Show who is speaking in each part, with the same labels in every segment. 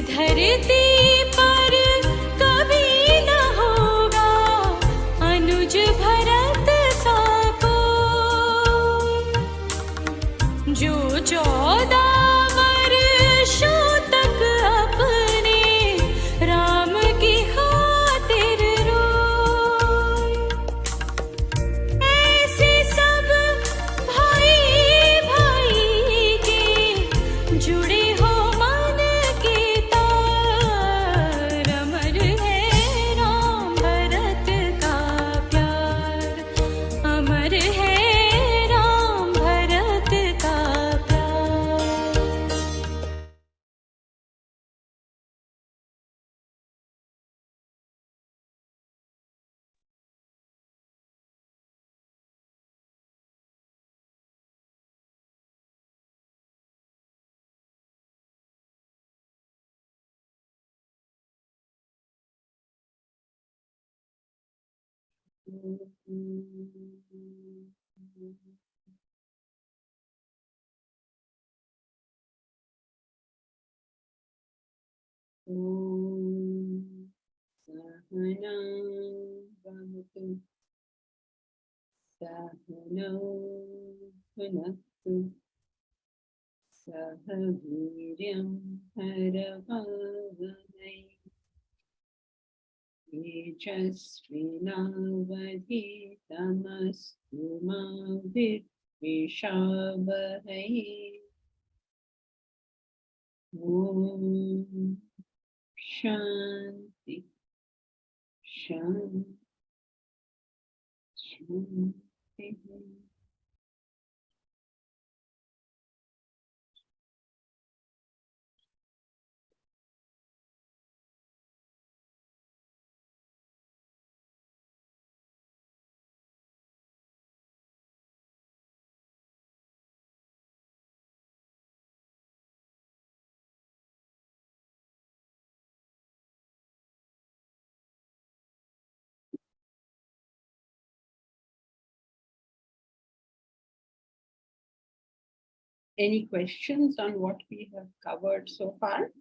Speaker 1: धरती पर कभी न होगा अनुज भरत सा कोई, जो 14 वर्षों तक अपने राम की खातिर रोए। ऐसे सब भाई भाई के जुड़े हो मन के तार, अमर है राम भरत का प्यार, अमर है राम भरत का प्यार।
Speaker 2: सहना भवतु सहनौ भुनक्तु सह वीर्यं हरवावहै तेजस्विनावधीतमस्तु मा विद्विषावहै। ॐ शान्ति शान्ति शान्तिः। Any questions on what we have covered so far?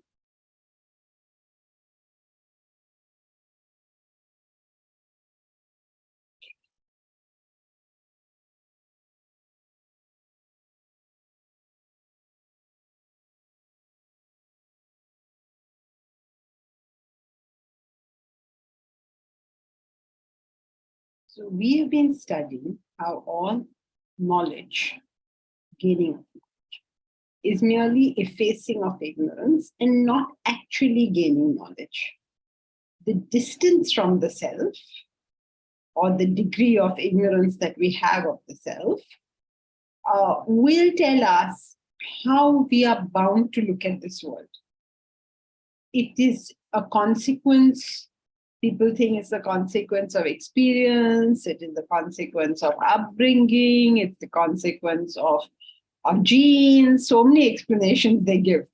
Speaker 2: So we have been studying how all knowledge, gaining of knowledge, is merely effacing of ignorance and not actually gaining knowledge. The distance from the self, or the degree of ignorance that we have of the self, will tell us how we are bound to look at this world. It is a consequence. People think it's the consequence of experience, it is the consequence of upbringing, it's the consequence of genes. So many explanations they give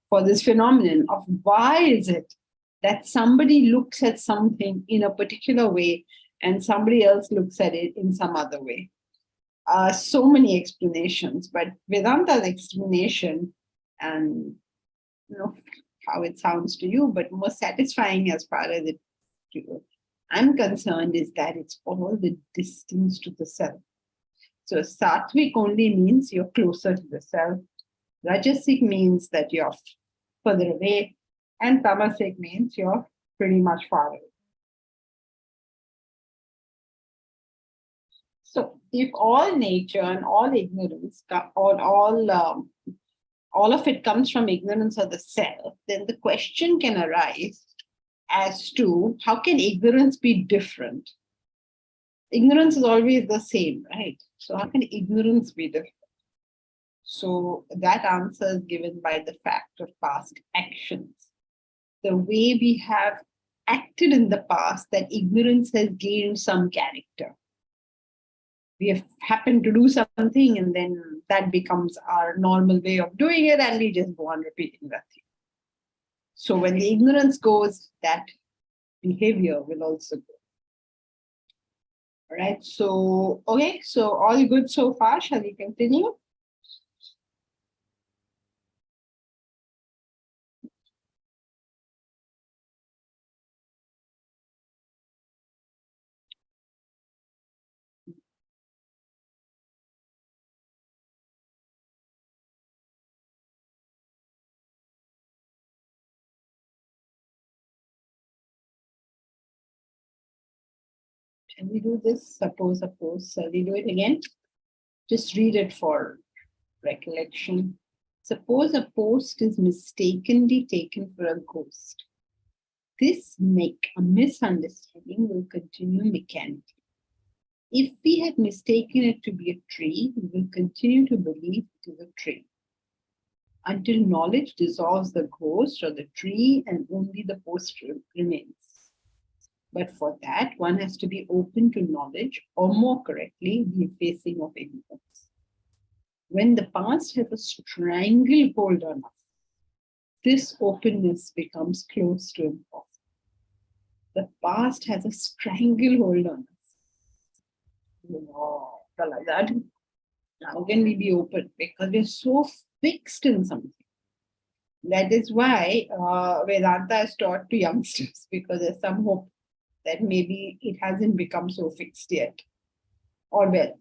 Speaker 2: for this phenomenon of why is it that somebody looks at something in a particular way and somebody else looks at it in some other way. So many explanations, but Vedanta's explanation, and you know how it sounds to you, but more satisfying as far as I'm concerned, is that it's all the distance to the self. So sattvic only means you're closer to the self. Rajasic means that you're further away, and tamasic means you're pretty much far away. So if all nature and all ignorance, all of it comes from ignorance of the self, then the question can arise as to how can ignorance be different? Ignorance is always the same, right? So how can ignorance be different? So that answer is given by the fact of past actions. The way we have acted in the past, that ignorance has gained some character. We have happened to do something and then that becomes our normal way of doing it and we just go on repeating that thing. So when the ignorance goes, that behavior will also go. All right, so, okay, so all good so far. Shall we continue? Can we do this? Suppose, oppose. Shall we do it again? Just read it for recollection. Suppose a post is mistakenly taken for a ghost. This misunderstanding will continue mechanically. If we had mistaken it to be a tree, we will continue to believe it is a tree until knowledge dissolves the ghost or the tree and only the post remains. But for that, one has to be open to knowledge, or more correctly, the effacing of ignorance. When the past has a stranglehold on us, this openness becomes close to impossible. The past has a stranglehold on us. Like that. How can we be open? Because we're so fixed in something. That is why Vedanta is taught to youngsters, because there's some hope that maybe it hasn't become so fixed yet. Or well,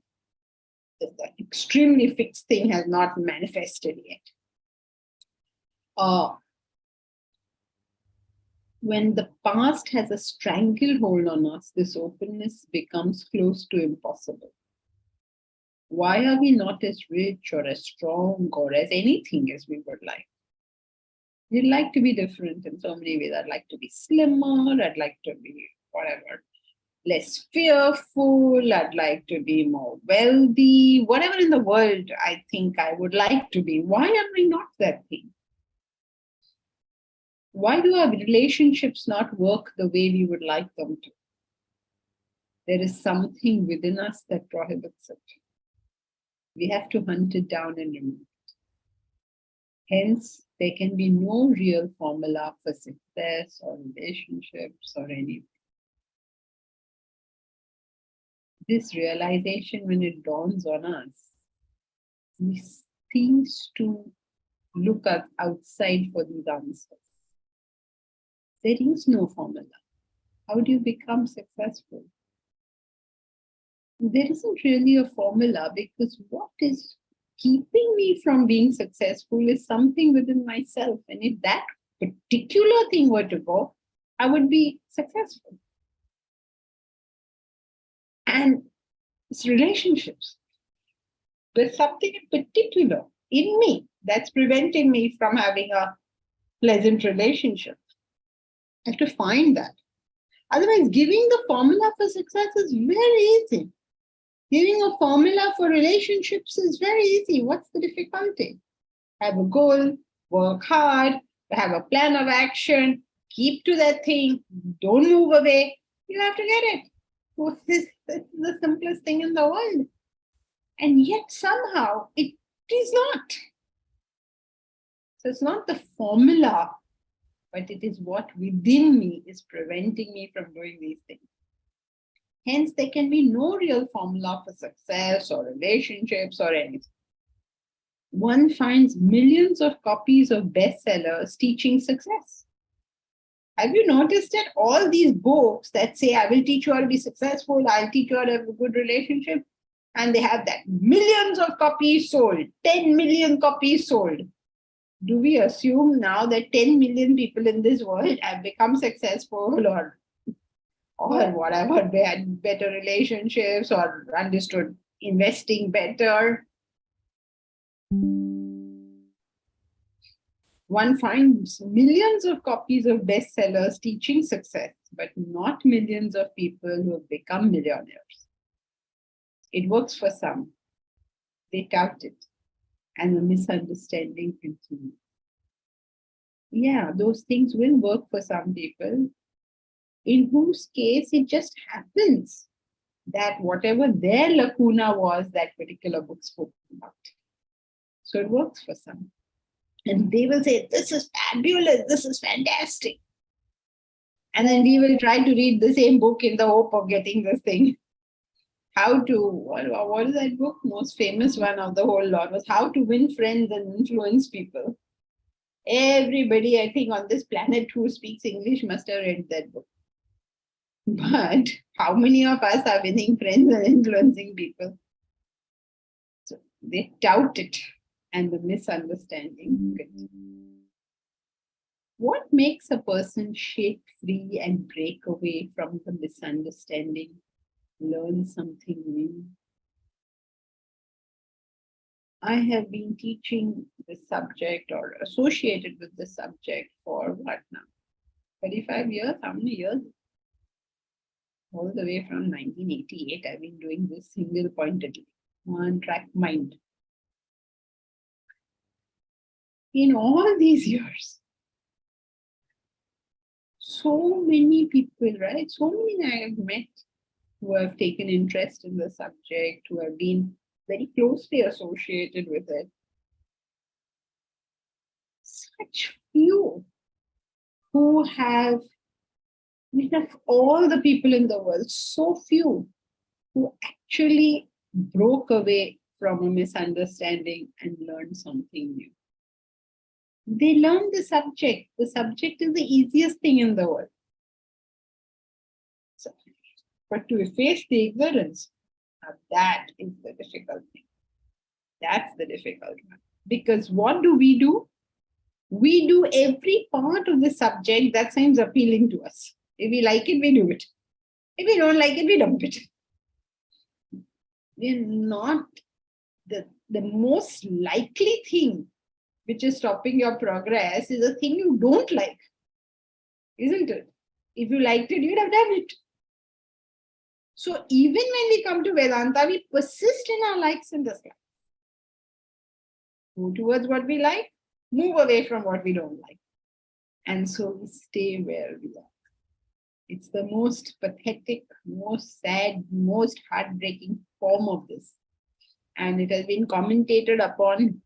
Speaker 2: the extremely fixed thing has not manifested yet. When the past has a stranglehold on us, this openness becomes close to impossible. Why are we not as rich or as strong or as anything as we would like? We'd like to be different in so many ways. I'd like to be slimmer. I'd like to be whatever, less fearful. I'd like to be more wealthy. Whatever in the world I think I would like to be. Why am I not that thing? Why do our relationships not work the way we would like them to? There is something within us that prohibits it. We have to hunt it down and remove it. Hence, there can be no real formula for success or relationships or anything. This realization, when it dawns on us, we cease to look outside for these answers. There is no formula. How do you become successful? There isn't really a formula, because what is keeping me from being successful is something within myself. And if that particular thing were to go, I would be successful. And it's relationships. There's something in particular in me that's preventing me from having a pleasant relationship. I have to find that. Otherwise, giving the formula for success is very easy. Giving a formula for relationships is very easy. What's the difficulty? Have a goal, work hard, have a plan of action, keep to that thing, don't move away. You'll have to get it. This is the simplest thing in the world. And yet somehow it is not. So it's not the formula, but it is what within me is preventing me from doing these things. Hence, there can be no real formula for success or relationships or anything. One finds millions of copies of bestsellers teaching success. Have you noticed that all these books that say, I will teach you how to be successful, I'll teach you how to have a good relationship, and they have that millions of copies sold, 10 million copies sold. Do we assume now that 10 million people in this world have become successful or whatever, they had better relationships or understood investing better? One finds millions of copies of bestsellers teaching success, but not millions of people who have become millionaires. It works for some. They tout it, and the misunderstanding continues. Yeah, those things will work for some people, in whose case it just happens that whatever their lacuna was, that particular book spoke about. So it works for some. And they will say, this is fabulous, this is fantastic. And then we will try to read the same book in the hope of getting this thing. What is that book? Most famous one of the whole lot was How to Win Friends and Influence People. Everybody, I think, on this planet who speaks English must have read that book. But how many of us are winning friends and influencing people? So they tout it, and the misunderstanding continues. What makes a person shake free and break away from the misunderstanding? learn something new. I have been teaching this subject or associated with the subject for what now? 35 years? How many years? All the way from 1988, I've been doing this single-pointedly, one-track mind. In all these years, so many people, right? So many I have met who have taken interest in the subject, who have been very closely associated with it. Such few who have, of all the people in the world, so few who actually broke away from a misunderstanding and learned something new. They learned the subject. The subject is the easiest thing in the world. So, but to efface the ignorance, that is the difficult thing. That's the difficult one. Because what do? We do every part of the subject that seems appealing to us. If we like it, we do it. If we don't like it, we dump it. We're not the most likely thing which is stopping your progress is a thing you don't like, isn't it? If you liked it, you'd have done it. So even when we come to Vedanta, we persist in our likes and dislikes. Move towards what we like, move away from what we don't like. And so we stay where we are. It's the most pathetic, most sad, most heartbreaking form of this. And it has been commentated upon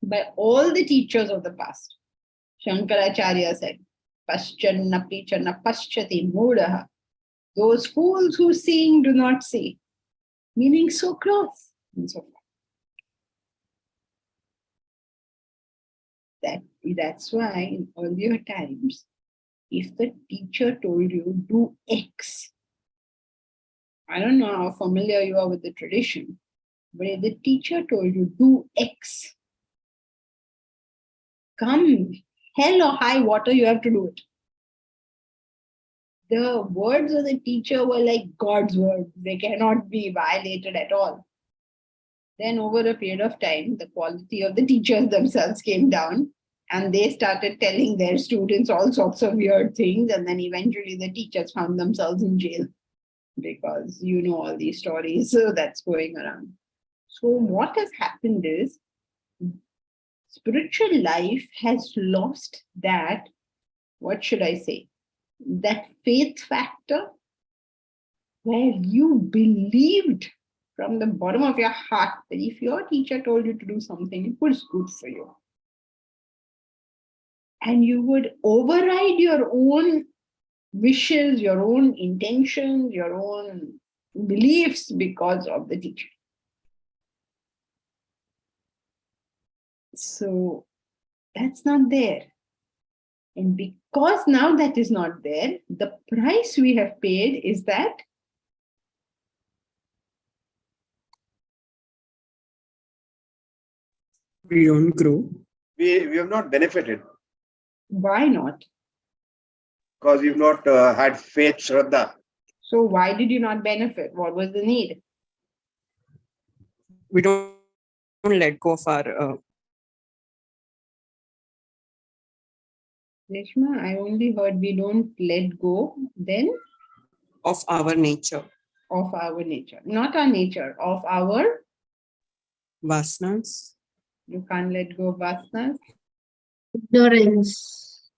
Speaker 2: by all the teachers of the past. Shankaracharya said, Paschanna pichana paschati mudaha. Those fools who seeing do not see. Meaning so close and so forth. That's why in earlier times, if the teacher told you do X, I don't know how familiar you are with the tradition, but if the teacher told you do X, come hell or high water, you have to do it. The words of the teacher were like God's words. They cannot be violated at all. Then over a period of time, the quality of the teachers themselves came down and they started telling their students all sorts of weird things. And then eventually the teachers found themselves in jail because you know all these stories that's going around. So what has happened is spiritual life has lost that, what should I say, that faith factor where you believed from the bottom of your heart that if your teacher told you to do something, it was good for you. And you would override your own wishes, your own intentions, your own beliefs because of the teacher. So that's not there. And because now that is not there, the price we have paid is that
Speaker 3: we don't grow.
Speaker 4: We have not benefited.
Speaker 2: Why not?
Speaker 4: Because you've not had faith, Shraddha.
Speaker 2: So why did you not benefit? What was the need?
Speaker 3: We don't let go of our
Speaker 2: Reshma, I only heard we don't let go then
Speaker 3: of our nature.
Speaker 2: Of our nature. Not our nature, of our
Speaker 3: Vasanas.
Speaker 2: You can't let go of vasanas.
Speaker 5: Ignorance.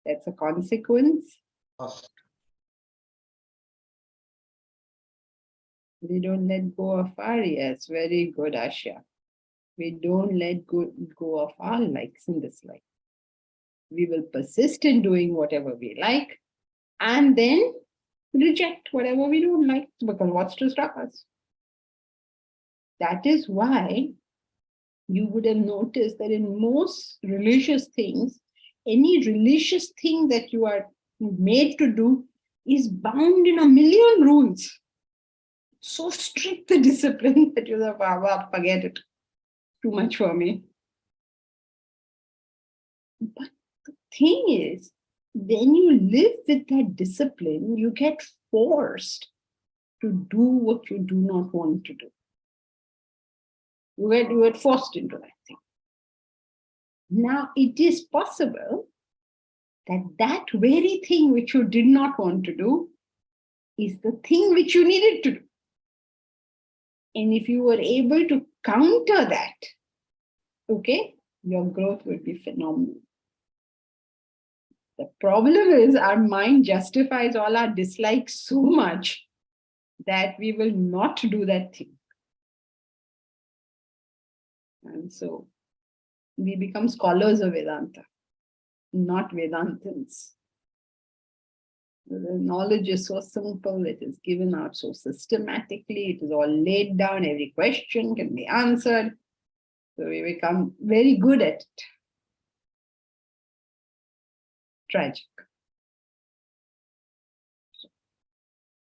Speaker 2: That's a consequence. We don't let go of our, yes, very good, Asha. We don't let go of our likes and dislikes. We will persist in doing whatever we like and then reject whatever we don't like, because what's to stop us? That is why you would have noticed that in most religious things, any religious thing that you are made to do is bound in a million rules. So strict the discipline that you're like, wow, forget it. Too much for me. But the thing is, when you live with that discipline, you get forced to do what you do not want to do. You were forced into that thing. Now it is possible that that very thing which you did not want to do is the thing which you needed to do. And if you were able to counter that, okay, your growth will be phenomenal. The problem is our mind justifies all our dislikes so much that we will not do that thing. And so we become scholars of Vedanta, not Vedantins. The knowledge is so simple, it is given out so systematically, it is all laid down, every question can be answered. So we become very good at it. Tragic.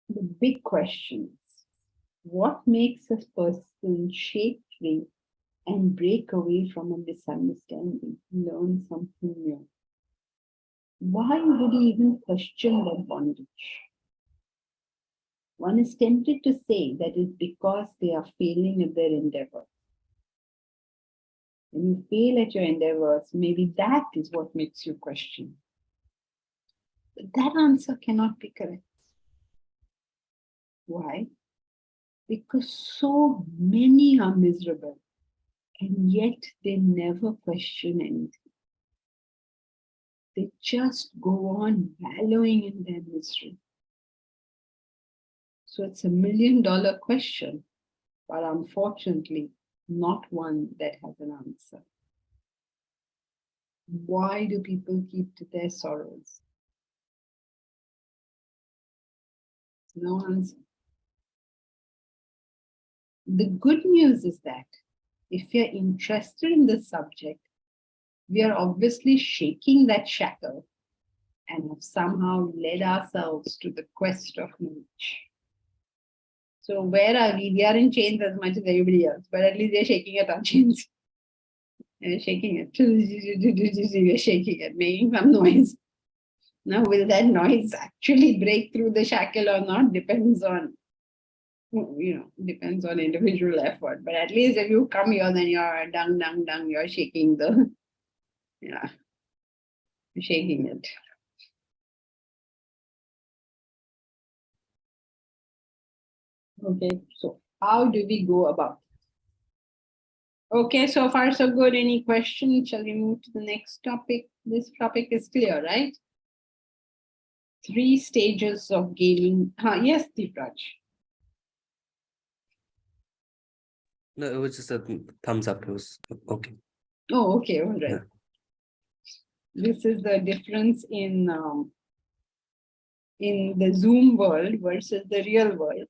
Speaker 2: The big question is, what makes a person shake free and break away from a misunderstanding, learn something new? Why would he even question that bondage? One is tempted to say that it's because they are failing at their endeavor. When you fail at your endeavors, maybe that is what makes you question. But that answer cannot be correct. Why? Because so many are miserable, and yet they never question anything. They just go on wallowing in their misery. So it's $1 million question, but unfortunately, not one that has an answer. Why do people keep to their sorrows? No answer. The good news is that if you're interested in this subject, we are obviously shaking that shackle and have somehow led ourselves to the quest of knowledge. So where are we? We are in chains as much as everybody else, but at least they're shaking at our chains. We're shaking it. We're shaking it, making some noise. Now, will that noise actually break through the shackle or not depends on, depends on individual effort. But at least if you come here, then you're dung, you're shaking the, you're shaking it. Okay, so how do we go about it? Okay, so far so good. Any questions? Shall we move to the next topic? This topic is clear, right? 3 stages of gaining. Yes, Deepraj.
Speaker 5: No, it was just a thumbs up. It was okay.
Speaker 2: Oh, okay, all right.
Speaker 5: Yeah.
Speaker 2: This is the difference in the Zoom world versus the real world.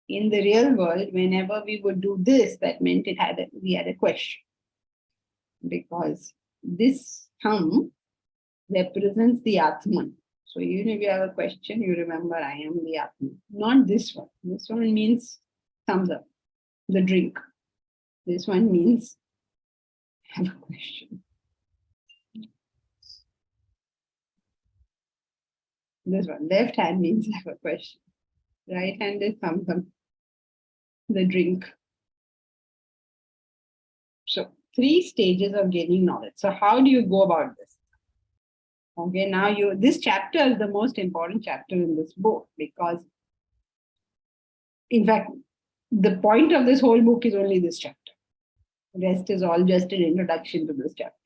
Speaker 2: In the real world, whenever we would do this, that meant we had a question. Because this thumb represents the Atman. So even if you have a question, you remember I am the Atman. Not this one. This one means thumbs up, the drink. This one means have a question. This one, left hand means have a question. Right hand is thumbs up, the drink. So 3 stages of gaining knowledge. So how do you go about this? Okay, now this chapter is the most important chapter in this book because, in fact, the point of this whole book is only this chapter. The rest is all just an introduction to this chapter.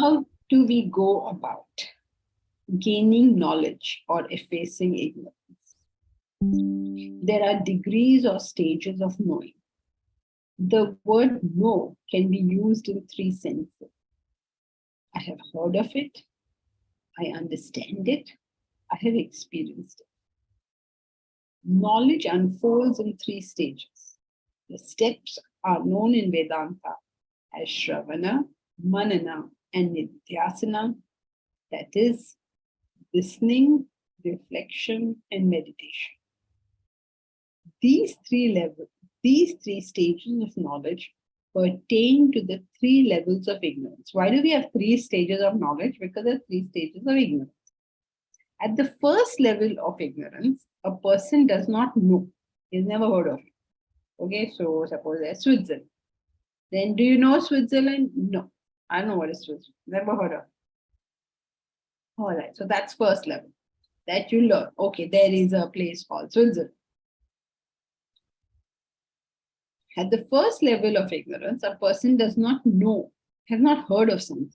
Speaker 2: How do we go about gaining knowledge or effacing ignorance? There are degrees or stages of knowing. The word know can be used in 3 senses. I have heard of it, I understand it, I have experienced it. Knowledge unfolds in 3 stages. The steps are known in Vedanta as Shravana, Manana, and Nidhyasana, that is, listening, reflection, and meditation. These 3 stages of knowledge pertain to the 3 levels of ignorance. Why do we have 3 stages of knowledge? Because there are 3 stages of ignorance. At the first level of ignorance, a person does not know. He's never heard of it. Okay, so suppose there's Switzerland. Then do you know Switzerland? No. I don't know what is Switzerland. Never heard of it. All right, so that's first level. That you learn. Okay, there is a place called Switzerland. At the first level of ignorance, a person does not know, has not heard of something.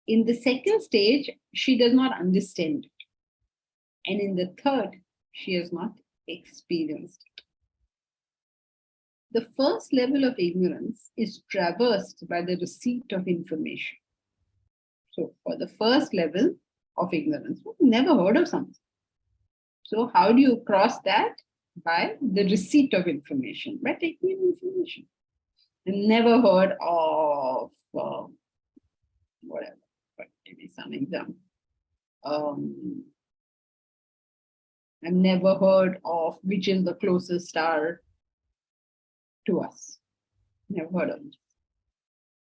Speaker 2: In the second stage, she does not understand it. And in the third, she has not experienced it. The first level of ignorance is traversed by the receipt of information. So for the first level of ignorance, never heard of something. So how do you cross that? By the receipt of information, by taking in information. Never heard of whatever, but give me some example. I've never heard of which is the closest star to us. Never heard of it.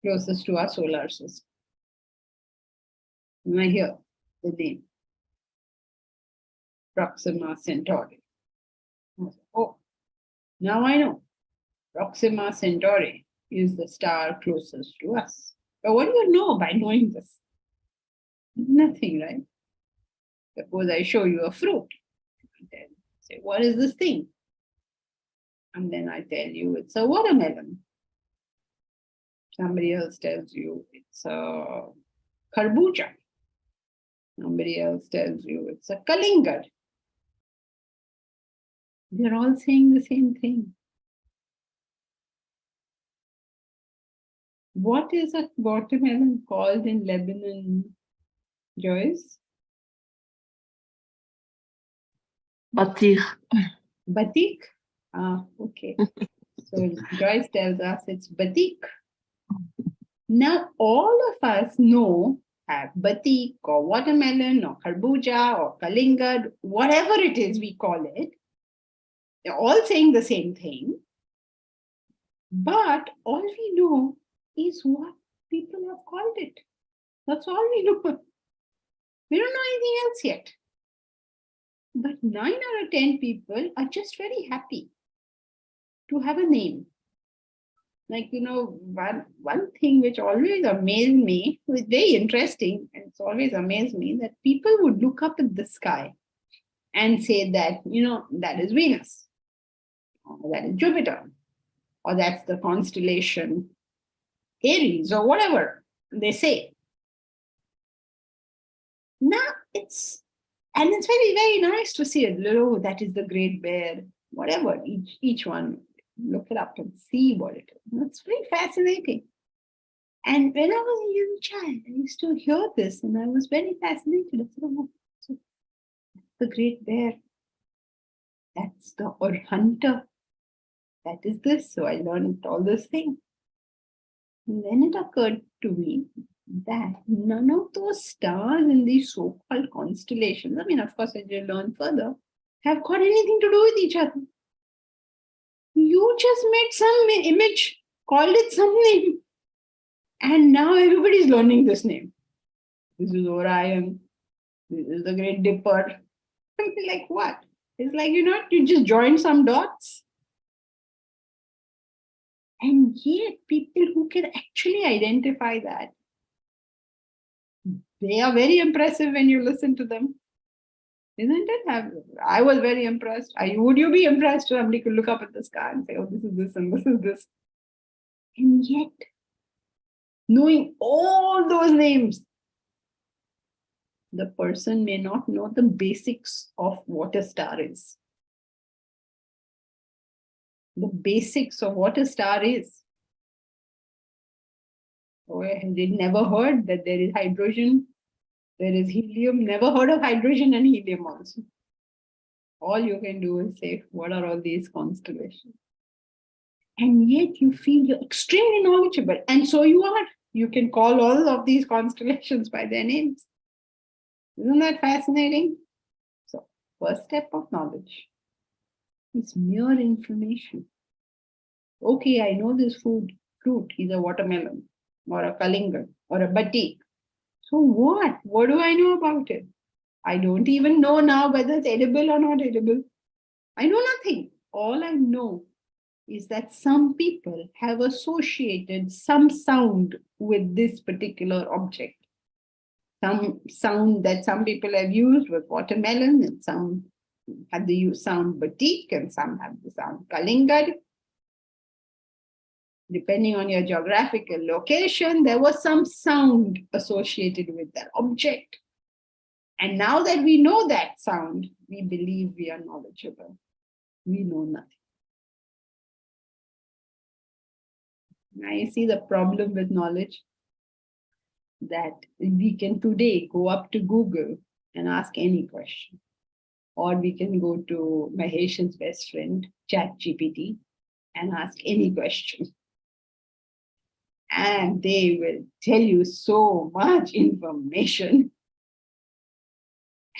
Speaker 2: Closest to our solar system. And I hear the name. Proxima Centauri. Oh, now I know. Proxima Centauri is the star closest to us. But what do you know by knowing this? Nothing, right? Suppose I show you a fruit. Then say, what is this thing? And then I tell you it's a watermelon. Somebody else tells you it's a kharbuja. Somebody else tells you it's a kalingad. They're all saying the same thing. What is a watermelon called in Lebanon, Joyce?
Speaker 6: Batik.
Speaker 2: Batik? Ah, okay. So Joyce tells us it's batik. Now all of us know have batik or watermelon or kharbuja or kalingad, whatever it is we call it. They're all saying the same thing. But all we know is what people have called it. That's all we know. We don't know anything else yet. But 9 out of 10 people are just very happy to have a name. Like, one thing which always amazed me, was very interesting, and it's always amazed me, that people would look up at the sky and say that, that is Venus, or that is Jupiter, or that's the constellation Aries, or whatever they say. Now it's very, very nice to see it. Oh, that is the Great Bear, whatever, each one, look it up and see what it is. It's very fascinating. And when I was a young child, I used to hear this and I was very fascinated. I said, oh, so that's the Great Bear. That's the hunter. That is this. So I learned all those things. And then it occurred to me that none of those stars in these so-called constellations, I mean, of course, I did learn further, have got anything to do with each other. You just made some image, called it some name, and now everybody's learning this name. This is Orion. This is the Great Dipper. Like what? It's like, you just join some dots. And yet, people who can actually identify that, they are very impressive when you listen to them. Isn't it? I was very impressed. Would you be impressed? Somebody could look up at the sky and say, oh, this is this and this is this. And yet, knowing all those names, the person may not know the basics of what a star is. The basics of what a star is. Oh, they never heard that there is hydrogen, there is helium, never heard of hydrogen and helium also. All you can do is say, what are all these constellations? And yet you feel you're extremely knowledgeable. And so you are. You can call all of these constellations by their names. Isn't that fascinating? So, first step of knowledge is mere information. Okay, I know this fruit is a watermelon, or a kalingad, or a batik. So what? What do I know about it? I don't even know now whether it's edible or not edible. I know nothing. All I know is that some people have associated some sound with this particular object. Some sound that some people have used with watermelon, and some have the sound batik, and some have the sound kalingad. Depending on your geographical location, there was some sound associated with that object. And now that we know that sound, we believe we are knowledgeable. We know nothing. Now you see the problem with knowledge, that we can today go up to Google and ask any question. Or we can go to Mahesh's best friend, Ch9.8, and ask any question. And they will tell you so much information.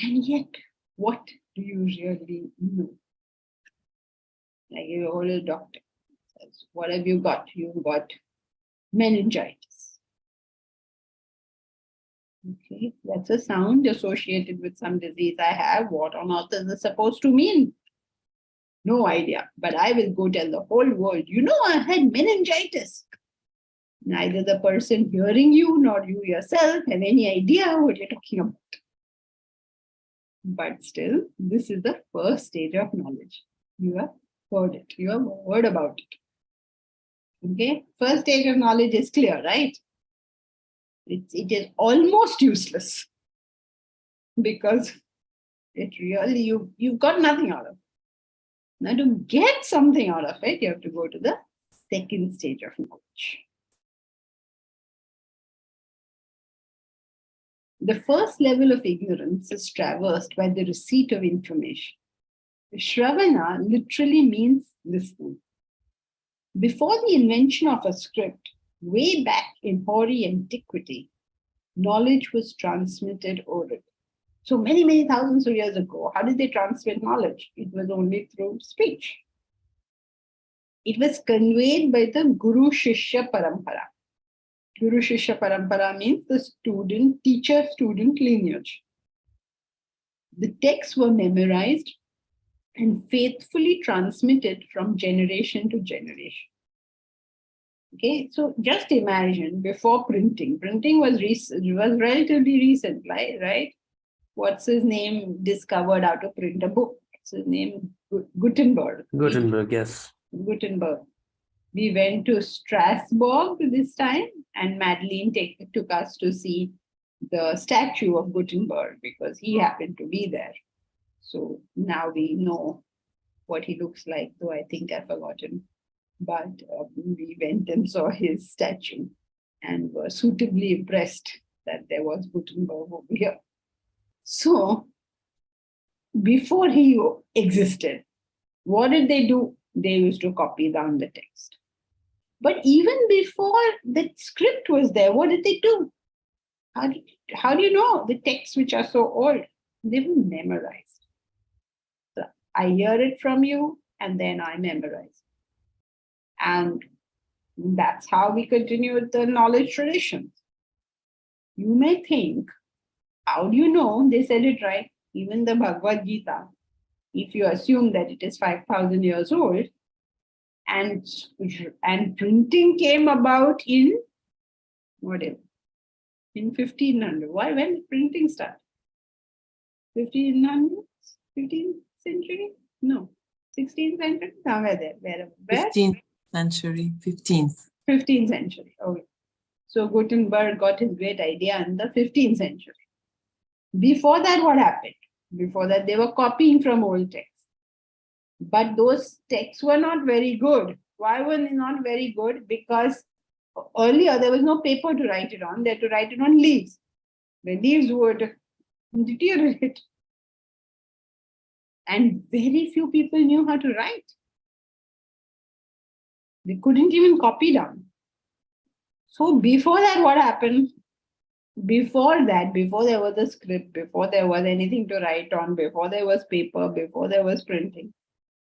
Speaker 2: And yet, what do you really know? Like your old doctor says, what have you got? You've got meningitis. Okay, that's a sound associated with some disease I have. What on earth is it supposed to mean? No idea, but I will go tell the whole world, you know, I had meningitis. Neither the person hearing you nor you yourself have any idea what you're talking about. But still, this is the first stage of knowledge. You have heard it, you have heard about it. Okay, first stage of knowledge is clear, right? It is almost useless because it really, you've got nothing out of it. Now to get something out of it, you have to go to the second stage of knowledge. The first level of ignorance is traversed by the receipt of information. Shravana literally means listening. Before the invention of a script, way back in hoary antiquity, knowledge was transmitted orally. So many, many thousands of years ago, how did they transmit knowledge? It was only through speech. It was conveyed by the Guru Shishya Parampara. Guru Shishya Parampara means the teacher-student lineage. The texts were memorized and faithfully transmitted from generation to generation. Okay, so just imagine before printing. Printing was relatively recent, right? What's his name discovered how to print a book? What's his name? Gutenberg.
Speaker 5: Gutenberg, yes.
Speaker 2: Gutenberg. We went to Strasbourg this time, and Madeline took us to see the statue of Gutenberg because he happened to be there. So now we know what he looks like, though I think I've forgotten. But we went and saw his statue and were suitably impressed that there was Gutenberg over here. So before he existed, what did they do? They used to copy down the text. But even before the script was there, what did they do? How do you know the texts which are so old? They were memorized. So I hear it from you and then I memorize it. And that's how we continue with the knowledge traditions. You may think, how do you know they said it right? Even the Bhagavad Gita, if you assume that it is 5,000 years old, and printing came about in whatever, in 1500. Why? When did printing start? 1500? 15th century? No, 16th century? Somewhere there. Where?
Speaker 7: 15th century, 15th.
Speaker 2: 15th century. Okay. So Gutenberg got his great idea in the 15th century. Before that, what happened? Before that, they were copying from old texts. But those texts were not very good. Why were they not very good? Because earlier there was no paper to write it on. They had to write it on leaves. The leaves would deteriorate. And very few people knew how to write. They couldn't even copy down. So before that, what happened? Before that, before there was a script, before there was anything to write on, before there was paper, before there was printing,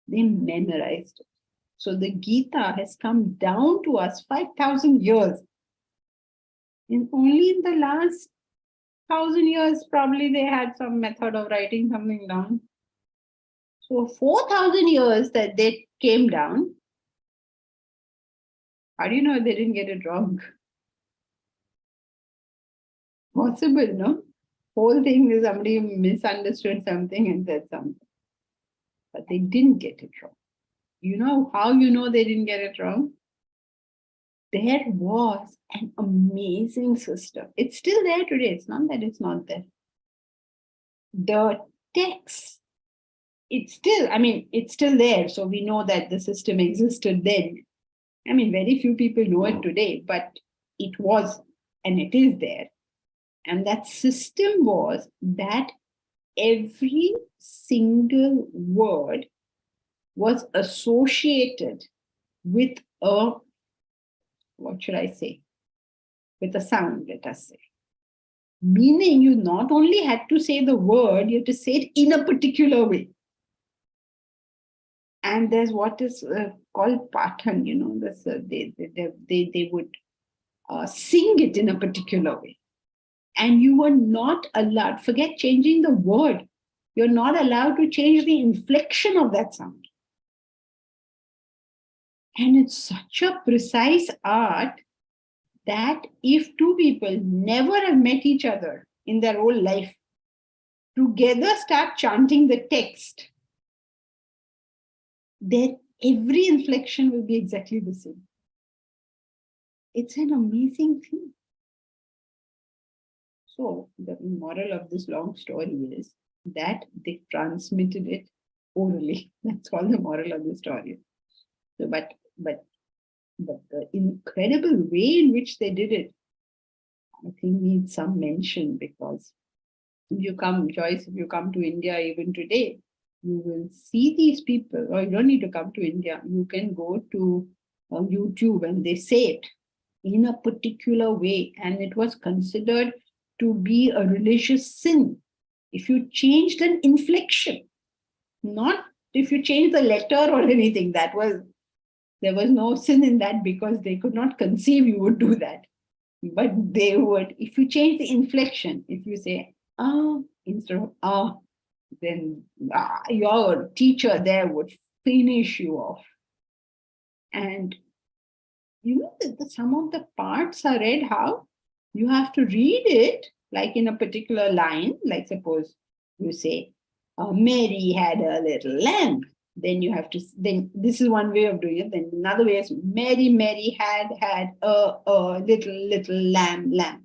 Speaker 2: they memorized it. So the Gita has come down to us 5,000 years. And only in the last 1,000 years, probably they had some method of writing something down. So 4,000 years that they came down, how do you know they didn't get it wrong? Possible, no? Whole thing is somebody misunderstood something and said something. But they didn't get it wrong. You know how you know they didn't get it wrong? There was an amazing system. It's still there today. It's not that it's not there. The text, it's still there. So we know that the system existed then. I mean, very few people know it today, but it was, and it is there. And that system was that every single word was associated with a, what should I say? With a sound, let us say. Meaning you not only had to say the word, you had to say it in a particular way. And there's what is called pathan, you know, this, they would sing it in a particular way. And you were not allowed, forget changing the word, you're not allowed to change the inflection of that sound. And it's such a precise art that if two people never have met each other in their whole life, together start chanting the text, then every inflection will be exactly the same. It's an amazing thing. So the moral of this long story is that they transmitted it orally. That's all the moral of the story. So, but the incredible way in which they did it, I think needs some mention, because if you come, Joyce, if you come to India even today, you will see these people, or you don't need to come to India, you can go to YouTube and they say it in a particular way, and it was considered to be a religious sin if you changed an inflection, not if you changed the letter or anything. There was no sin in that, because they could not conceive you would do that. But they would, if you change the inflection, if you say instead of then your teacher there would finish you off. And you know that some of the parts are read how? You have to read it like in a particular line, like suppose you say, Mary had a little lamb. Then you have to, then this is one way of doing it. Then another way is Mary had a little lamb.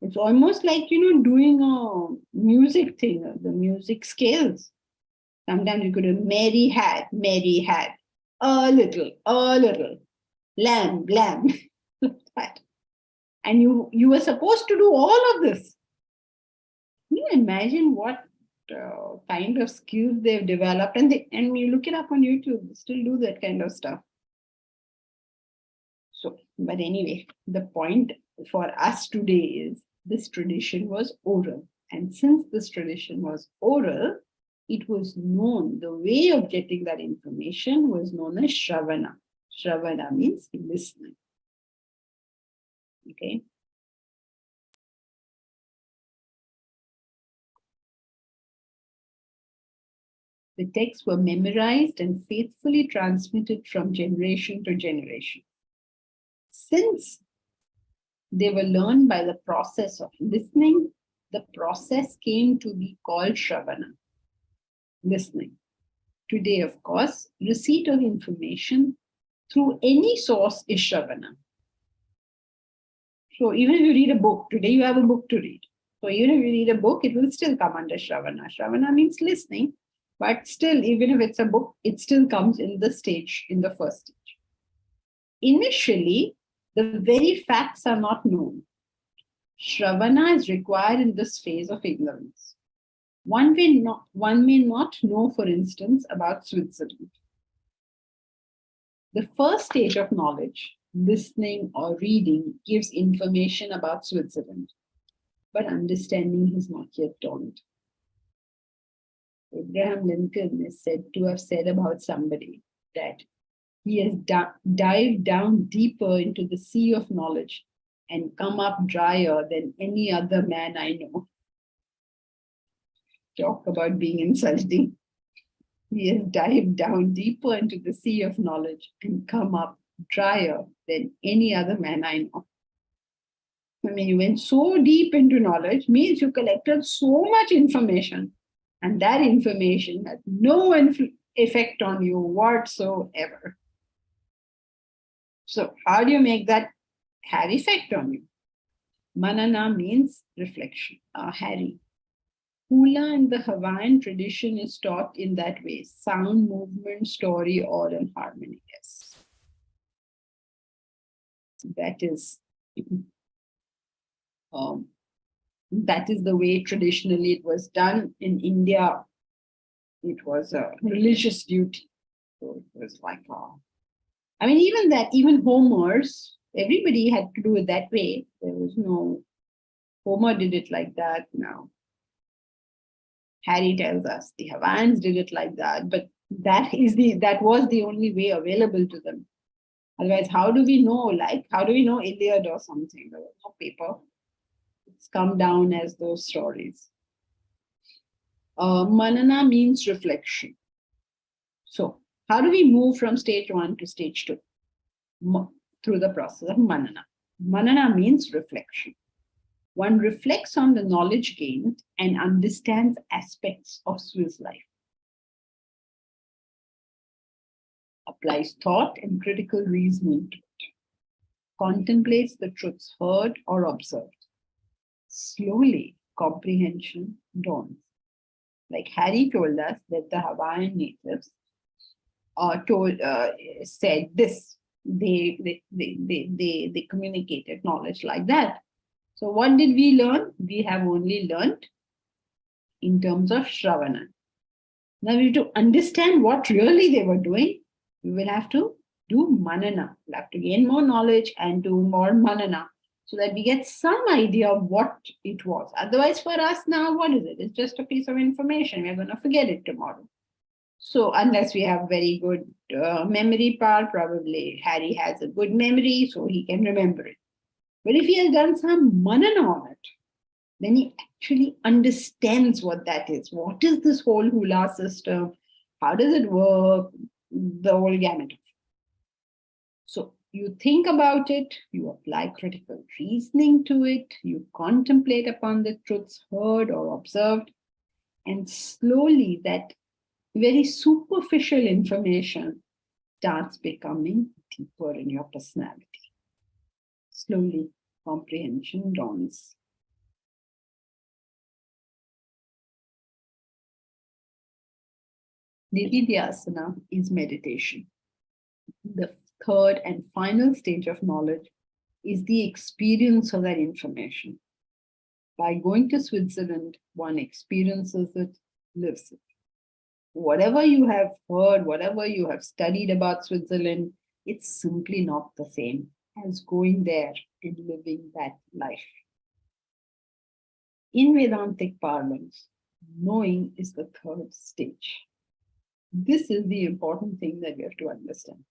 Speaker 2: It's almost like, you know, doing a music thing, the music scales. Sometimes you could have Mary had a little lamb, like that. And you were supposed to do all of this. Can you imagine what kind of skills they've developed? And you look it up on YouTube, they still do that kind of stuff. So, but anyway, the point for us today is this tradition was oral. And since this tradition was oral, it was known, the way of getting that information was known as Shravana. Shravana means listening. Okay. The texts were memorized and faithfully transmitted from generation to generation. Since they were learned by the process of listening, the process came to be called Shravana, listening. Today, of course, receipt of information through any source is Shravana. So even if you read a book, today you have a book to read. So even if you read a book, it will still come under Shravana. Shravana means listening, but still, even if it's a book, it still comes in the stage, in the first stage. Initially, the very facts are not known. Shravana is required in this phase of ignorance. One may not know, for instance, about Switzerland. The first stage of knowledge, listening or reading, gives information about Switzerland, but understanding has not yet dawned. Abraham Lincoln is said to have said about somebody that he has dived down deeper into the sea of knowledge and come up drier than any other man I know. Talk about being insulting. He has dived down deeper into the sea of knowledge and come up drier than any other man I know. I mean, you went so deep into knowledge, means you collected so much information, and that information had no effect on you whatsoever. So, how do you make that have effect on you? Manana means reflection, Harry. Hula in the Hawaiian tradition is taught in that way: sound, movement, story, all in harmony. Yes. That is the way traditionally it was done. In India, it was a religious duty. So it was like, I mean, even Homer's, everybody had to do it that way. There was no, Homer did it like that now. Harry tells us the Hawaiians did it like that, but that was the only way available to them. Otherwise, how do we know? Like, how do we know Iliad or something? There was no paper. It's come down as those stories. Manana means reflection. So, how do we move from stage 1 to stage 2? Through the process of manana. Manana means reflection. One reflects on the knowledge gained and understands aspects of Swiss life. Applies thought and critical reasoning to it. Contemplates the truths heard or observed. Slowly, comprehension dawns. Like Harry told us that the Hawaiian natives said this. They communicated knowledge like that. So what did we learn? We have only learned in terms of Shravana. Now we have to understand what really they were doing. We will have to do manana. We'll have to gain more knowledge and do more manana so that we get some idea of what it was. Otherwise, for us now, what is it? It's just a piece of information. We're going to forget it tomorrow. So unless we have very good memory power, probably Harry has a good memory, so he can remember it. But if he has done some manana on it, then he actually understands what that is. What is this whole hula system? How does it work? The whole gamut. So you think about it, you apply critical reasoning to it, you contemplate upon the truths heard or observed, and slowly that very superficial information starts becoming deeper in your personality. Slowly, comprehension dawns. Nididhyasana is meditation. The third and final stage of knowledge is the experience of that information. By going to Switzerland, one experiences it, lives it. Whatever you have heard, whatever you have studied about Switzerland, it's simply not the same as going there and living that life. In Vedantic parlance, knowing is the third stage. This is the important thing that we have to understand.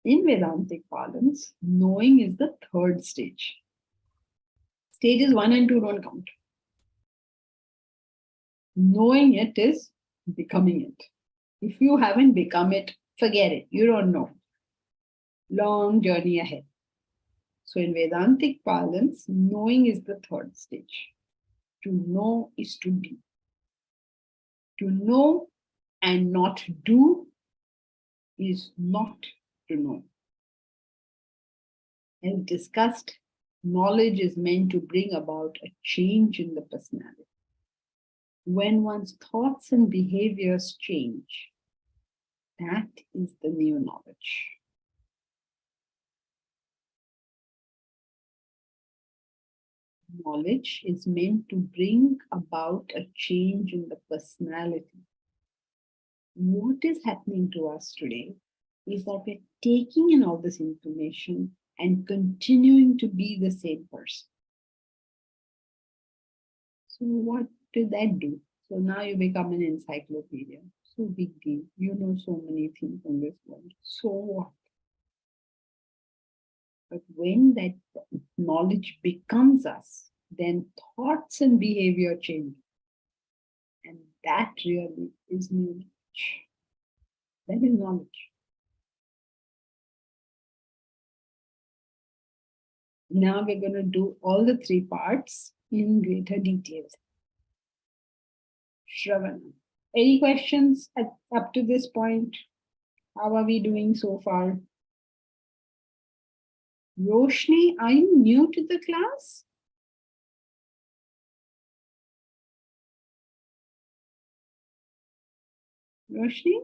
Speaker 2: In Vedantic parlance, knowing is the third stage. Stages 1 and 2 don't count. Knowing it is becoming it. If you haven't become it, forget it. You don't know. Long journey ahead. So in Vedantic parlance, knowing is the third stage. To know is to be. To know and not do is not to know. As discussed, knowledge is meant to bring about a change in the personality. When one's thoughts and behaviors change, that is the new knowledge. Knowledge is meant to bring about a change in the personality. What is happening to us today is that we're taking in all this information and continuing to be the same person. So what did that do? So now you become an encyclopedia. So big deal. You know so many things in this world. So what? But when that knowledge becomes us, then thoughts and behavior change. And that really is knowledge. That is knowledge. Now we're going to do all the three parts in greater detail. Shravana. Any questions up to this point? How are we doing so far? Roshni, are you new to the class? Roshni?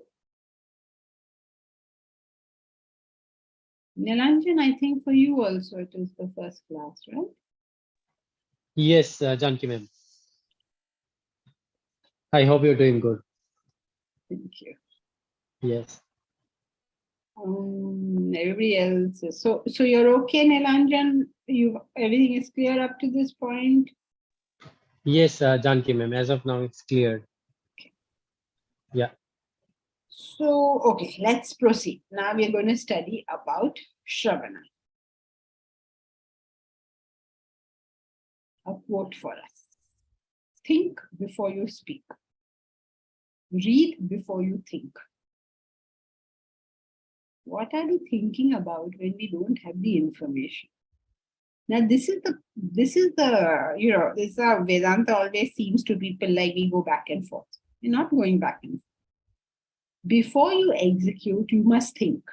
Speaker 2: Nilanjan, I think for you also it is the first class, right?
Speaker 8: Yes, Janki ma'am. I hope you're doing good.
Speaker 2: Thank you.
Speaker 8: Yes.
Speaker 2: Everybody else is, so you're okay, Nilanjan? Everything is clear up to this point?
Speaker 8: Yes, Janki ma'am. As of now, it's cleared.
Speaker 2: Okay.
Speaker 8: Yeah.
Speaker 2: So, okay, let's proceed. Now we're going to study about Shravana. A quote for us. Think before you speak. Read before you think. What are we thinking about when we don't have the information? Now, this is how Vedanta always seems to people like we go back and forth. We're not going back and forth. Before you execute, you must think.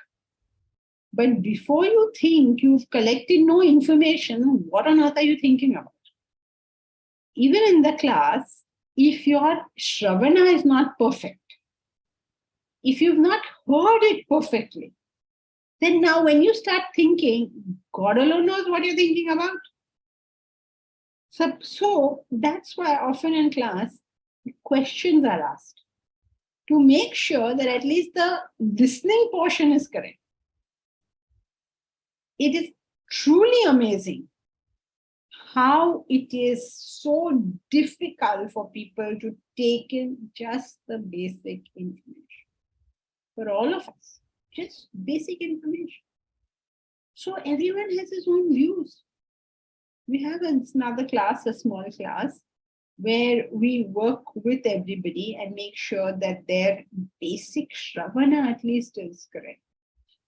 Speaker 2: But before you think, you've collected no information. What on earth are you thinking about? Even in the class, if your Shravana is not perfect, if you've not heard it perfectly, then now when you start thinking, God alone knows what you're thinking about. So that's why often in class, questions are asked to make sure that at least the listening portion is correct. It is truly amazing how it is so difficult for people to take in just the basic information. For all of us, just basic information. So everyone has his own views. We have another class, a small class, where we work with everybody and make sure that their basic Shravana at least is correct.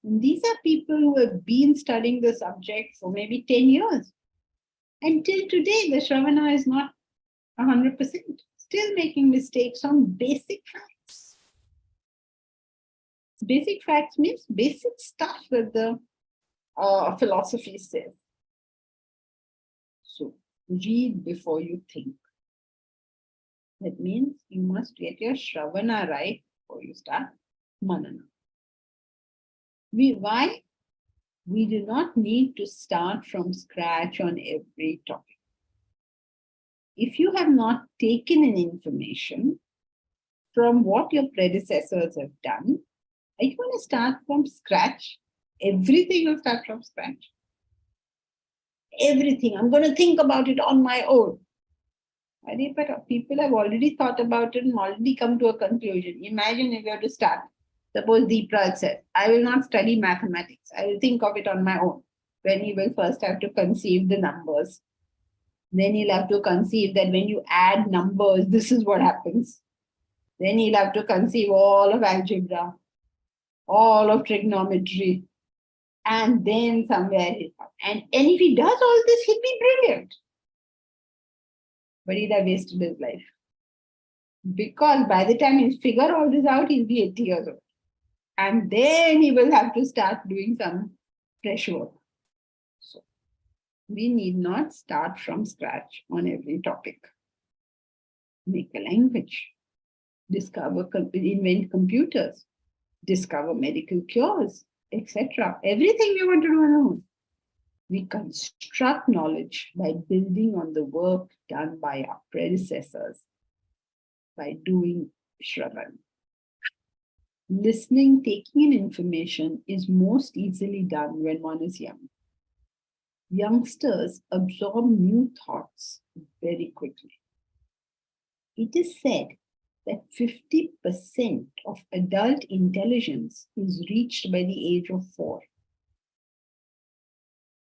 Speaker 2: And these are people who have been studying the subject for maybe 10 years. Until today, the Shravana is not 100%, still making mistakes on basic facts. Basic facts means basic stuff that the philosophy says. So, read before you think. That means you must get your Shravana right before you start Manana. Why? We do not need to start from scratch on every topic. If you have not taken in information from what your predecessors have done, are you going to start from scratch? Everything will start from scratch. Everything. I'm going to think about it on my own. But people have already thought about it and already come to a conclusion. Imagine if you have to start. Suppose Deepraj said, I will not study mathematics. I will think of it on my own. When he will first have to conceive the numbers. Then he'll have to conceive that when you add numbers, this is what happens. Then he'll have to conceive all of algebra, all of trigonometry. And then somewhere he'll come. And if he does all this, he'll be brilliant. But he'd have wasted his life. Because by the time he'll figure all this out, he'll be 80 years old. And then he will have to start doing some fresh work. So we need not start from scratch on every topic. Make a language, invent computers, discover medical cures, etc. Everything we want to do on our own. We construct knowledge by building on the work done by our predecessors, by doing Shravan. Listening, taking in information is most easily done when one is young. Youngsters absorb new thoughts very quickly. It is said that 50% of adult intelligence is reached by the age of 4.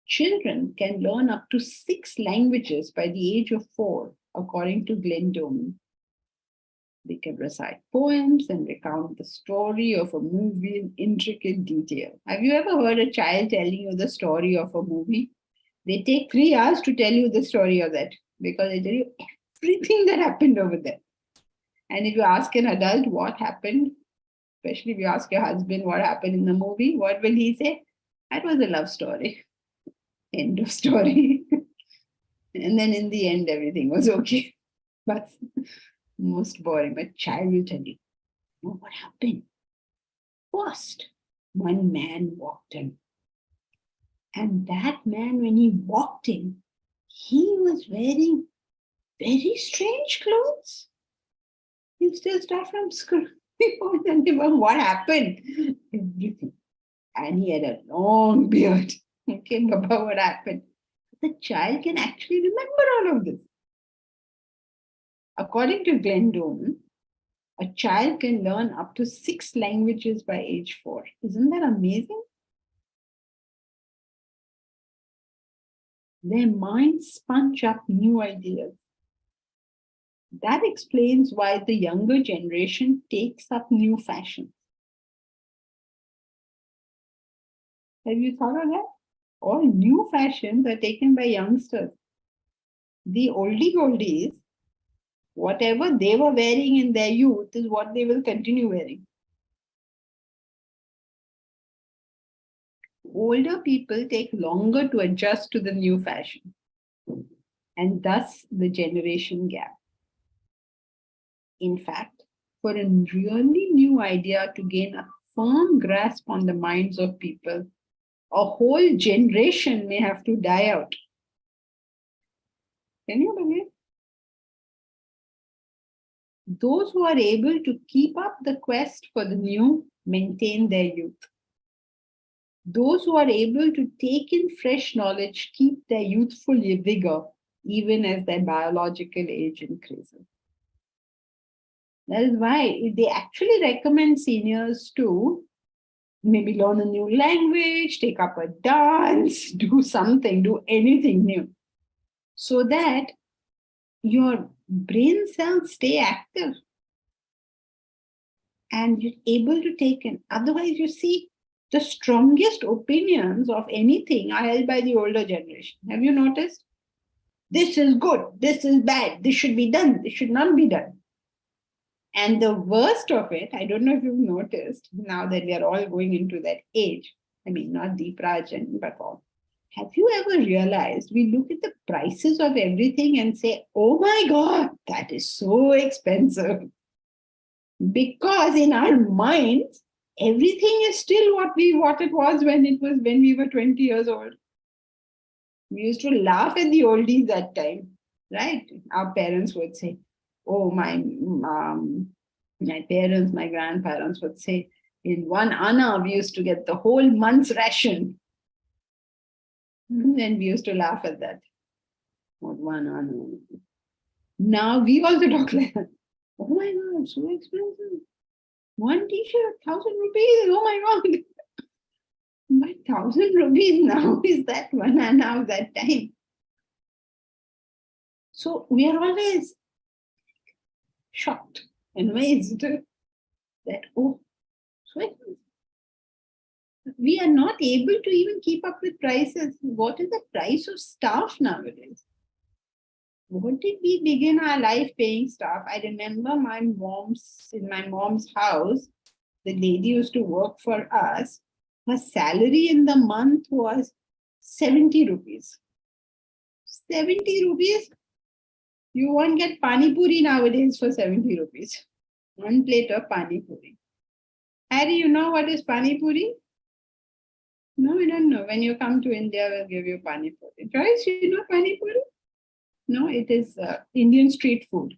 Speaker 2: Children can learn up to 6 languages by the age of 4, according to Glenn Doman. They can recite poems and recount the story of a movie in intricate detail. Have you ever heard a child telling you the story of a movie? They take 3 hours to tell you the story of that because they tell you everything that happened over there. And if you ask an adult what happened, especially if you ask your husband what happened in the movie, what will he say? That was a love story. End of story. And then in the end, everything was okay. But most boring. But child will tell you, know what happened? First, one man walked in. And that man, when he walked in, he was wearing very strange clothes. You still start from school. What happened? Everything. And he had a long beard. Okay, Baba, what happened? The child can actually remember all of this. According to Glenn Doman, a child can learn up to 6 languages by age 4. Isn't that amazing? Their minds sponge up new ideas. That explains why the younger generation takes up new fashions. Have you thought of that? All new fashions are taken by youngsters. The oldies, whatever they were wearing in their youth is what they will continue wearing. Older people take longer to adjust to the new fashion, and thus the generation gap. In fact, for a really new idea to gain a firm grasp on the minds of people, a whole generation may have to die out. Can you believe? Those who are able to keep up the quest for the new maintain their youth. Those who are able to take in fresh knowledge keep their youthful vigor even as their biological age increases. That is why they actually recommend seniors to maybe learn a new language, take up a dance, do something, do anything new, so that your brain cells stay active and you're able to take in. Otherwise, you see, the strongest opinions of anything are held by the older generation. Have you noticed? This is good, this is bad, this should be done, this should not be done. And the worst of it, I don't know if you've noticed, now that we are all going into that age, I mean, not Deeprajan, but all. Have you ever realized we look at the prices of everything and say, oh my God, that is so expensive. Because in our minds, everything is still what it was when we were 20 years old. We used to laugh at the oldies that time, right? Our parents would say, oh, my parents, my grandparents would say, in 1 anna, we used to get the whole month's ration. And we used to laugh at that. What 1 anna? Now we also talk like that. Oh my God, so expensive. 1 t-shirt, 1,000 rupees. Oh my God. But 1,000 rupees now is that 1 anna of that time. So we are always shocked and amazed that, oh, so expensive. We are not able to even keep up with prices. What is the price of staff nowadays? What did we begin our life paying staff? I remember in my mom's house, the lady used to work for us. Her salary in the month was 70 rupees. 70 rupees? You won't get pani puri nowadays for 70 rupees. 1 plate of pani puri. Harry, you know what is pani puri? No, we don't know. When you come to India, we'll give you pani puri. Joyce, you know pani puri? No, it is Indian street food.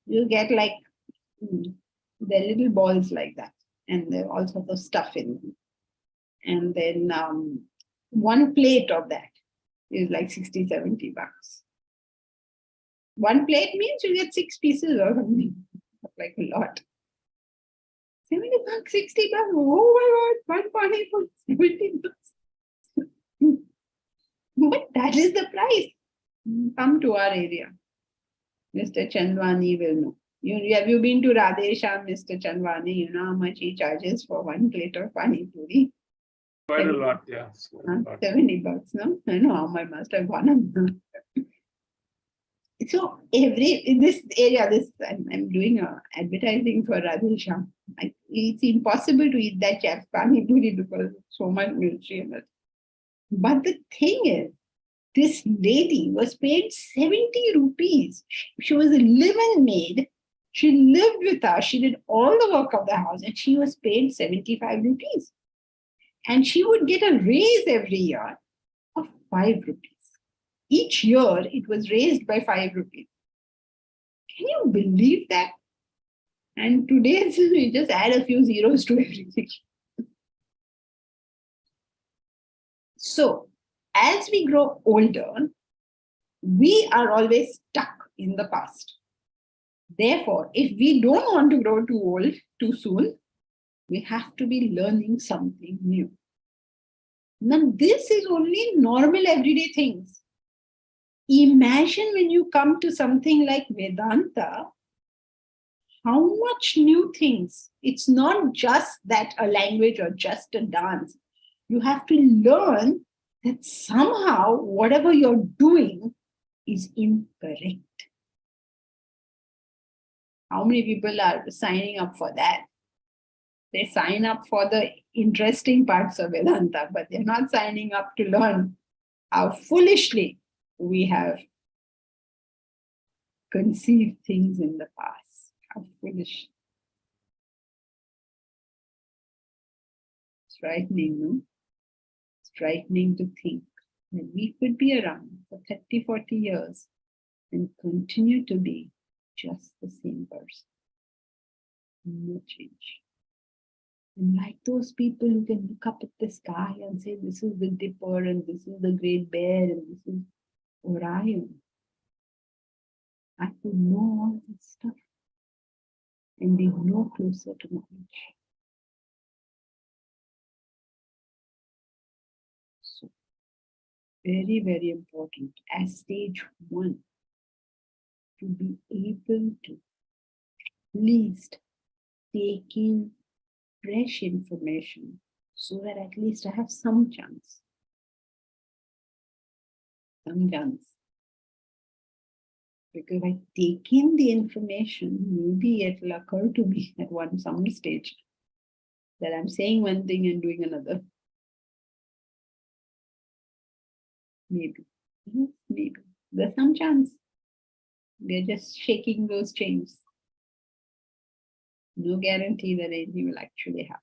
Speaker 2: You'll get like they're little balls like that, and there are all sorts of stuff in them. And then 1 plate of that is like 60, 70 bucks. 1 plate means you get 6 pieces or something, like a lot. 70 bucks, 60 bucks. Oh my God, 1 pani for 70 bucks. That is the price. Come to our area. Mr. Chandwani will know. Have you been to Radhesham, Mr. Chandwani? You know how much he charges for 1 plate of pani puri?
Speaker 9: Quite a lot, yeah.
Speaker 2: $70, no? I know how much must have gone up. So in this area, I'm doing advertising for Radhesham. It's impossible to eat that chap's pani puri because so much nutrient. But the thing is, this lady was paid 70 rupees. She was a live-in maid. She lived with us. She did all the work of the house and she was paid 75 rupees. And she would get a raise every year of 5 rupees. Each year, it was raised by 5 rupees. Can you believe that? And today, we just add a few zeros to everything. So, as we grow older, we are always stuck in the past. Therefore, if we don't want to grow too old too soon, we have to be learning something new. Now, this is only normal everyday things. Imagine when you come to something like Vedanta, how much new things. It's not just that a language or just a dance. You have to learn that somehow whatever you're doing is incorrect. How many people are signing up for that? They sign up for the interesting parts of Vedanta, but they're not signing up to learn how foolishly we have conceived things in the past. How foolish. It's frightening, no? It's frightening to think that we could be around for 30, 40 years and continue to be just the same person. No change. And like those people who can look up at the sky and say, this is the Dipper, and this is the Great Bear, and this is Orion. I could know all this stuff and be no closer to knowledge. So, very, very important as stage 1 to be able to at least take in fresh information so that at least I have some chance. Some chance. Because I take in the information, maybe it will occur to me at some stage that I'm saying one thing and doing another. Maybe. Maybe. There's some chance. We're just shaking those chains. No guarantee that anything will actually happen.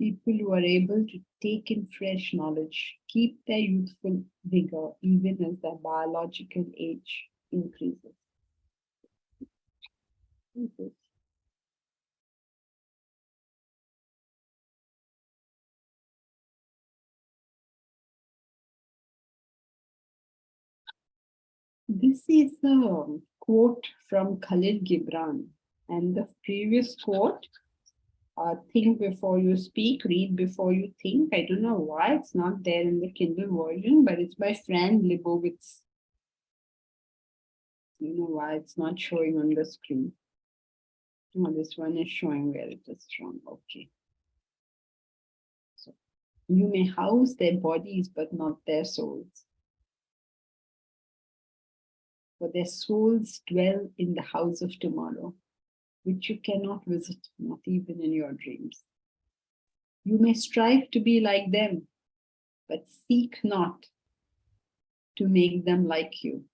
Speaker 2: People who are able to take in fresh knowledge, keep their youthful vigor even as their biological age increases. This is a quote from Khalil Gibran, and the previous quote, think before you speak, read before you think. I don't know why it's not there in the Kindle version, but it's by Fran Lebowitz. You know why it's not showing on the screen. Oh, this one is showing where it is from. Okay. So, you may house their bodies, but not their souls. For their souls dwell in the house of tomorrow, which you cannot visit, not even in your dreams. You may strive to be like them, but seek not to make them like you.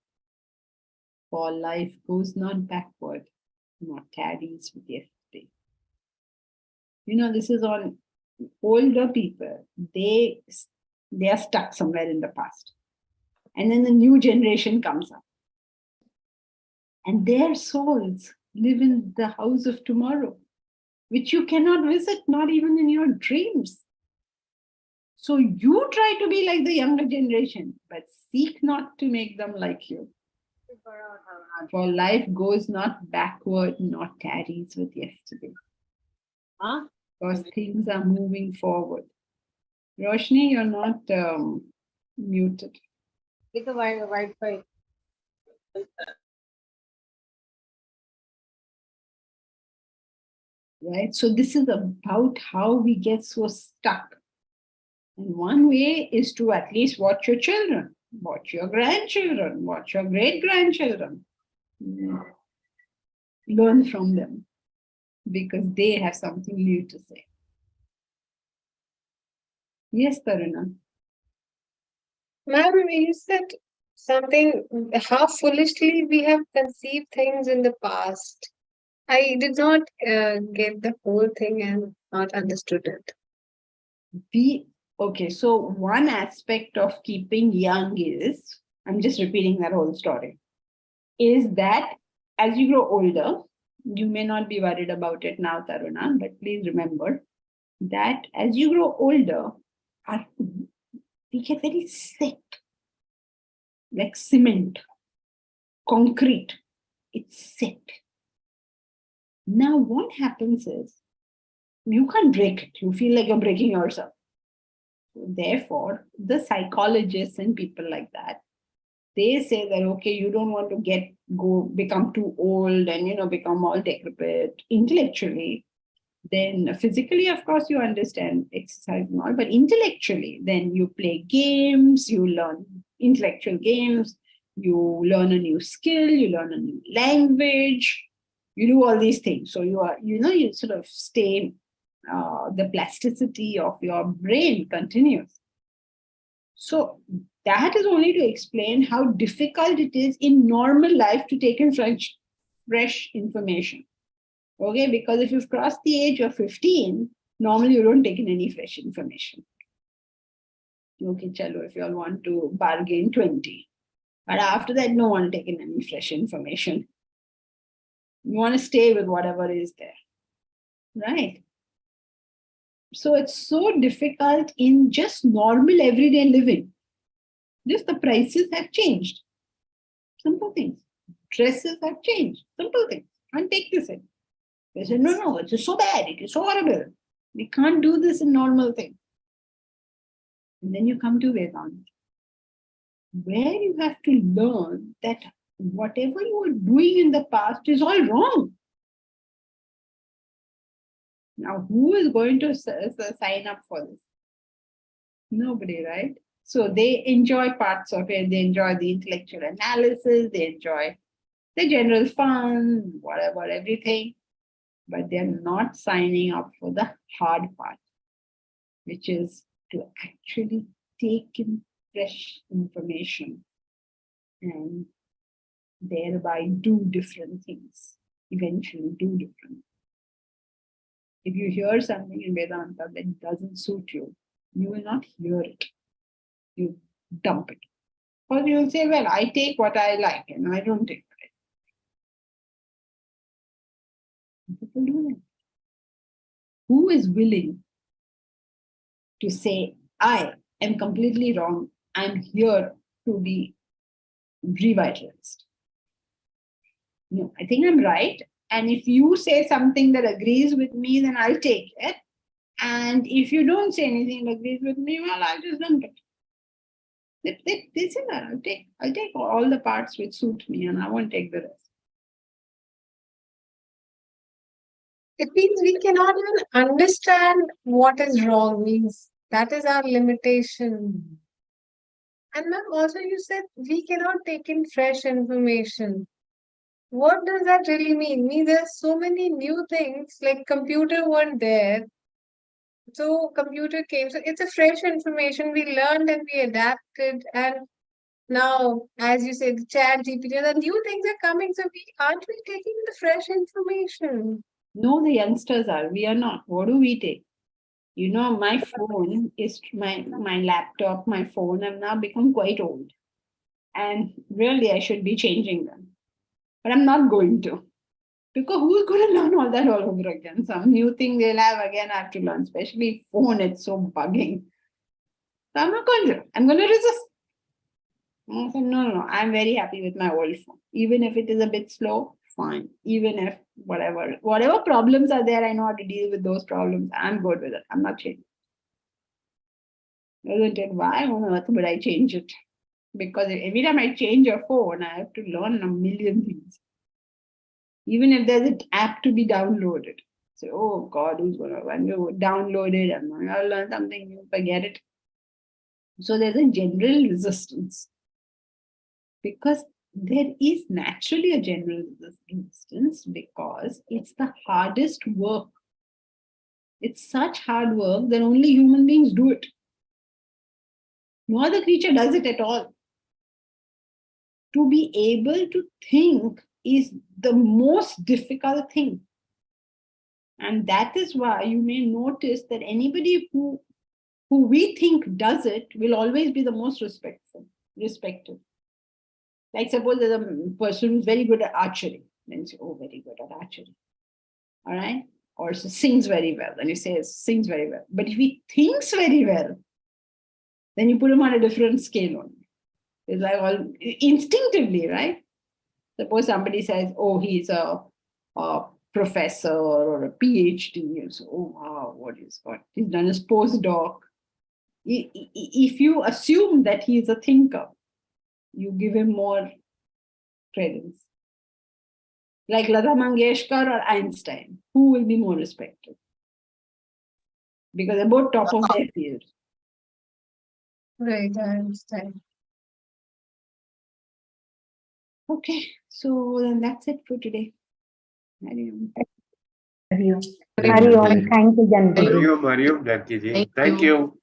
Speaker 2: For life goes not backward, nor tarries with yesterday. You know, this is on older people. They are stuck somewhere in the past. And then the new generation comes up. And their souls live in the house of tomorrow, which you cannot visit, not even in your dreams. So you try to be like the younger generation, but seek not to make them like you. For life goes not backward, nor tarries with yesterday. Because things are moving forward. Roshni, you're not muted. Right? So this is about how we get so stuck. And one way is to at least watch your children, watch your grandchildren, watch your great-grandchildren. Learn from them because they have something new to say. Yes, Taruna.
Speaker 10: Ma'am, you said something, how foolishly we have conceived things in the past. I did not get the whole thing and not understood it.
Speaker 2: Okay, so one aspect of keeping young is, I'm just repeating that whole story, is that as you grow older, you may not be worried about it now, Taruna, but please remember that as you grow older, we get very set, like cement, concrete, it's set. Now what happens is, you can't break it, you feel like you're breaking yourself. Therefore, the psychologists and people like that, they say that, okay, you don't want to become too old and, become all decrepit intellectually. Then physically, of course, you understand exercise and all, but intellectually, then you play games, you learn intellectual games, you learn a new skill, you learn a new language, you do all these things. So you sort of stay, the plasticity of your brain continues. So that is only to explain how difficult it is in normal life to take in fresh information. Okay, because if you've crossed the age of 15, normally you don't take in any fresh information. Okay, chalo, if you all want to bargain 20. But after that, no one take in any fresh information. You want to stay with whatever is there. Right? So it's so difficult in just normal everyday living. Just the prices have changed. Simple things. Dresses have changed. Simple things. Can't take this in. They say, no, it is so bad. It is so horrible. We can't do this in normal things. And then you come to Vedanta, where you have to learn that whatever you were doing in the past is all wrong. Now, who is going to sign up for this? Nobody, right? So they enjoy parts of it. They enjoy the intellectual analysis. They enjoy the general fun, whatever, everything. But they're not signing up for the hard part, which is to actually take in fresh information and thereby do different things, eventually do different. If you hear something in Vedanta that doesn't suit you, you will not hear it. You dump it. Or you'll say, well, I take what I like and I don't take it. People do that. Who is willing to say, I am completely wrong, I'm here to be revitalized? No, I think I'm right. And if you say something that agrees with me, then I'll take it. And if you don't say anything that agrees with me, well, I'll just dump it. They say that I'll take all the parts which suit me and I won't take the rest.
Speaker 10: It means we cannot even understand what is wrong. Means that is our limitation. And ma'am, also you said we cannot take in fresh information. What does that really mean? Means there's so many new things, like computer weren't there. So computer came. So it's a fresh information. We learned and we adapted. And now, as you said, Ch9.8, the new things are coming. So aren't we taking the fresh information?
Speaker 2: No, the youngsters are. We are not. What do we take? My phone is my laptop, my phone have now become quite old. And really, I should be changing them. But I'm not going to. Because who's going to learn all that all over again? Some new thing they'll have again, I have to learn. Especially phone, it's so bugging. So I'm not going to. I'm going to resist. I said, no, I'm very happy with my old phone. Even if it is a bit slow, fine. Even if whatever problems are there, I know how to deal with those problems. I'm good with it. I'm not changing. Isn't it? Why on earth would I change it? Because every time I change a phone, I have to learn a million things. Even if there's an app to be downloaded. So, oh God, when you download it, I'm going to learn something new, forget it. So there's a general resistance. Because there is naturally a general resistance because it's the hardest work. It's such hard work that only human beings do it. No other creature does it at all. To be able to think is the most difficult thing. And that is why you may notice that anybody who we think does it will always be the most respected. Like suppose there's a person who's very good at archery. Then you say, oh, very good at archery. All right? Or sings very well. Then you say sings very well. But if he thinks very well, then you put him on a different scale only. It's like all instinctively, right? Suppose somebody says, oh, he's a professor or a PhD. You say, oh, wow, what he's got. He's done his postdoc. If you assume that he's a thinker, you give him more credence. Like Lata Mangeshkar or Einstein, who will be more respected? Because they're both top of their field.
Speaker 10: Right, I understand.
Speaker 2: Okay, so then that's it for today.
Speaker 10: Hari
Speaker 4: Hari Om. Thank you, Janki ji. Thank you.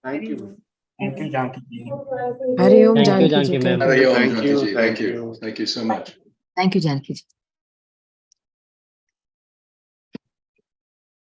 Speaker 4: Thank you.
Speaker 11: Thank you, Janki ji.
Speaker 8: Thank you, Janki ma'am.
Speaker 11: Hari Om,
Speaker 4: Thank you.
Speaker 11: Janki ji.
Speaker 4: Thank you.
Speaker 11: Thank you so much.
Speaker 12: Thank you, Janki.